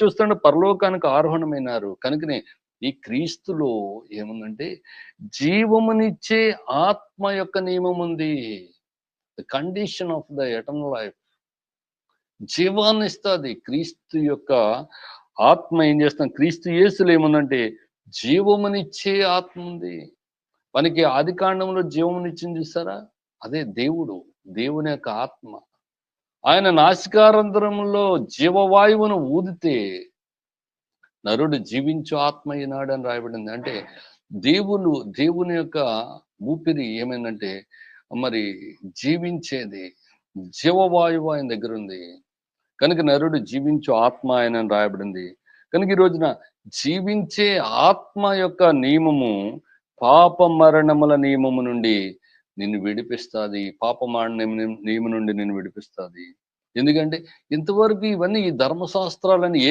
చూస్తుంటే పరలోకానికి ఆరోహణమైనారు. కనుకనే ఈ క్రీస్తులో ఏముందంటే జీవమునిచ్చే ఆత్మ యొక్క నియమం ఉంది. The condition of the eternal life. జీవాన్నిస్తది. క్రీస్తు యొక్క ఆత్మ ఏం చేస్తుంది? క్రీస్తు యేసులో ఏముందంటే జీవమునిచ్చే ఆత్మ ఉంది. మనకి ఆదికాండంలో జీవమునిచ్చింది చూసారా? అదే దేవుడు. దేవుని యొక్క ఆత్మ. ఆయన నాసికారంధ్రములో జీవవాయువును ఊదితే నరుడు జీవించు ఆత్మ అయినాడు అని రాయబడింది. అంటే దేవుని యొక్క ఊపిరి ఏమైందంటే మరి జీవించేది జీవవాయువు ఆయన దగ్గరుంది. కనుక నరుడు జీవించు ఆత్మ ఆయనని రాయబడింది. కనుక ఈ రోజున జీవించే ఆత్మ యొక్క నియమము పాప మరణముల నియమము నుండి నిన్ను విడిపిస్తాది. నియమం నుండి నిన్ను విడిపిస్తాది. ఎందుకంటే ఇంతవరకు ఇవన్నీ ఈ ధర్మశాస్త్రాలని